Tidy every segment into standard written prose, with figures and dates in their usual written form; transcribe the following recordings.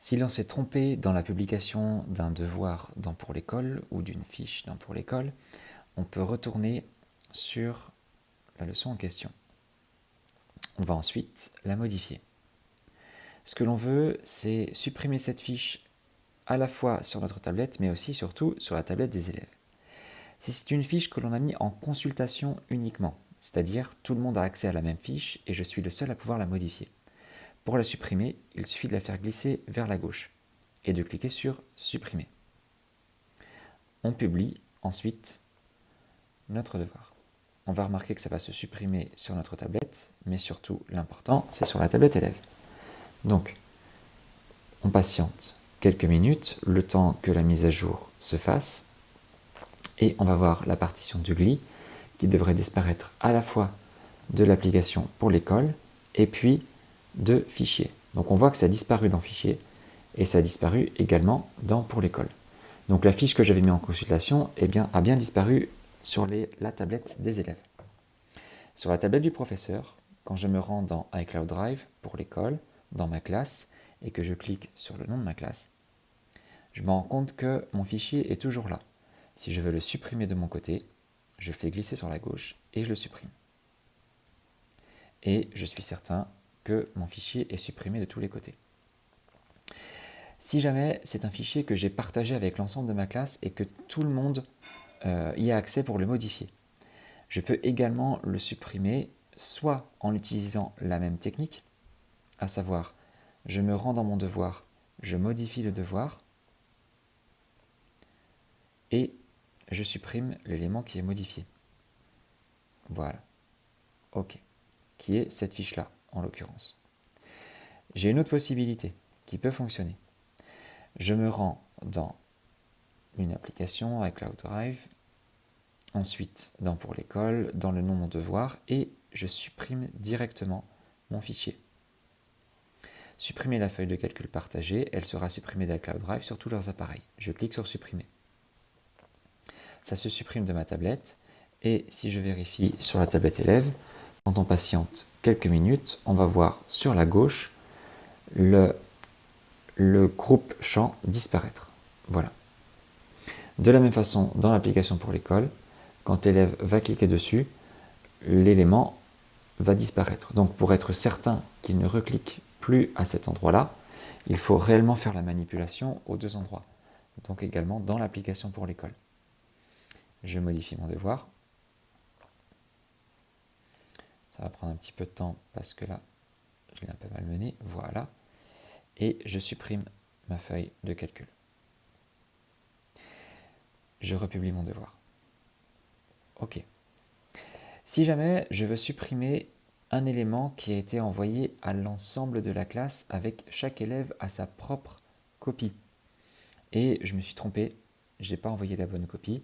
Si l'on s'est trompé dans la publication d'un devoir dans Pour l'école ou d'une fiche dans Pour l'école, on peut retourner sur la leçon en question. On va ensuite la modifier. Ce que l'on veut, c'est supprimer cette fiche à la fois sur notre tablette, mais aussi surtout sur la tablette des élèves. Si c'est une fiche que l'on a mis en consultation uniquement, c'est-à-dire tout le monde a accès à la même fiche et je suis le seul à pouvoir la modifier. Pour la supprimer, il suffit de la faire glisser vers la gauche et de cliquer sur Supprimer. On publie ensuite notre devoir. On va remarquer que ça va se supprimer sur notre tablette, mais surtout l'important, c'est sur la tablette élève. Donc, on patiente quelques minutes, le temps que la mise à jour se fasse, et on va voir la partition du GLI qui devrait disparaître à la fois de l'application Pour l'école et puis de Fichier. Donc on voit que ça a disparu dans Fichier et ça a disparu également dans Pour l'école. Donc la fiche que j'avais mise en consultation a bien disparu sur la tablette des élèves. Sur la tablette du professeur, quand je me rends dans iCloud Drive pour l'école, dans ma classe, et que je clique sur le nom de ma classe, je me rends compte que mon fichier est toujours là. Si je veux le supprimer de mon côté, je fais glisser sur la gauche et je le supprime. Et je suis certain que mon fichier est supprimé de tous les côtés. Si jamais c'est un fichier que j'ai partagé avec l'ensemble de ma classe et que tout le monde y a accès pour le modifier, je peux également le supprimer soit en utilisant la même technique, à savoir je me rends dans mon devoir, je modifie le devoir et je supprime l'élément qui est modifié. Voilà. OK. Qui est cette fiche-là, en l'occurrence. J'ai une autre possibilité qui peut fonctionner. Je me rends dans une application, iCloud Drive, ensuite dans Pour l'école, dans le nom de mon devoir, et je supprime directement mon fichier. Supprimer la feuille de calcul partagée, elle sera supprimée d'iCloud Drive sur tous leurs appareils. Je clique sur Supprimer. Ça se supprime de ma tablette, et si je vérifie sur la tablette élève, quand on patiente quelques minutes, on va voir sur la gauche le groupe champ disparaître. Voilà. De la même façon, dans l'application Pour l'école, quand l'élève va cliquer dessus, l'élément va disparaître. Donc pour être certain qu'il ne reclique plus à cet endroit-là, il faut réellement faire la manipulation aux deux endroits. Donc également dans l'application Pour l'école. Je modifie mon devoir. Ça va prendre un petit peu de temps parce que là, je l'ai un peu malmené. Voilà. Et je supprime ma feuille de calcul. Je republie mon devoir. OK. Si jamais je veux supprimer un élément qui a été envoyé à l'ensemble de la classe avec chaque élève à sa propre copie, et je me suis trompé, je n'ai pas envoyé la bonne copie,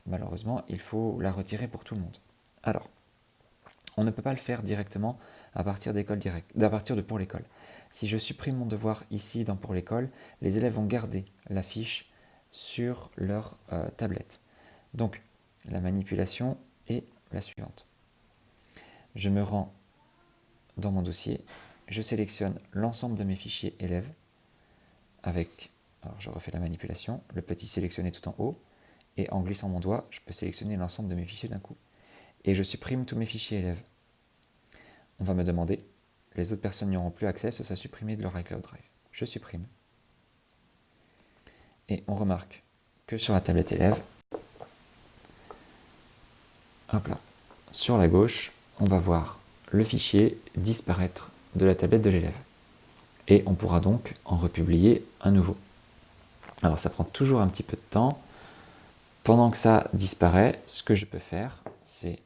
malheureusement, il faut la retirer pour tout le monde. Alors, on ne peut pas le faire directement à partir de Pour l'école. Si je supprime mon devoir ici dans Pour l'école, les élèves vont garder la fiche sur leur tablette. Donc, la manipulation est la suivante. Je me rends dans mon dossier, je sélectionne l'ensemble de mes fichiers élèves avec, alors je refais la manipulation, le petit sélectionné tout en haut, et en glissant mon doigt, je peux sélectionner l'ensemble de mes fichiers d'un coup. Et je supprime tous mes fichiers élèves. On va me demander, les autres personnes n'y auront plus accès, ça sera supprimé de leur iCloud Drive. Je supprime. Et on remarque que sur la tablette élève, hop là, sur la gauche, on va voir le fichier disparaître de la tablette de l'élève. Et on pourra donc en republier un nouveau. Alors ça prend toujours un petit peu de temps. Pendant que ça disparaît, ce que je peux faire, c'est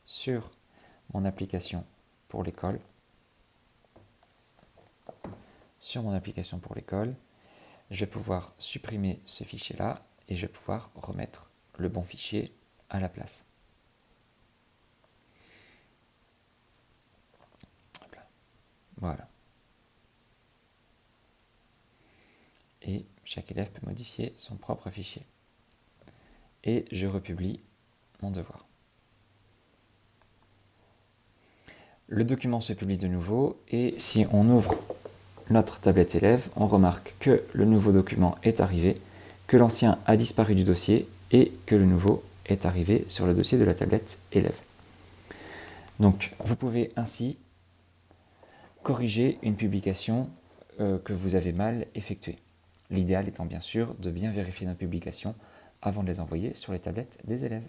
sur mon application Pour l'école, je vais pouvoir supprimer ce fichier-là et je vais pouvoir remettre le bon fichier à la place. Voilà. Et chaque élève peut modifier son propre fichier. Et je republie mon devoir. Le document se publie de nouveau et si on ouvre notre tablette élève, on remarque que le nouveau document est arrivé, que l'ancien a disparu du dossier et que le nouveau est arrivé sur le dossier de la tablette élève. Donc, vous pouvez ainsi corriger une publication que vous avez mal effectuée. L'idéal étant bien sûr de bien vérifier nos publications avant de les envoyer sur les tablettes des élèves.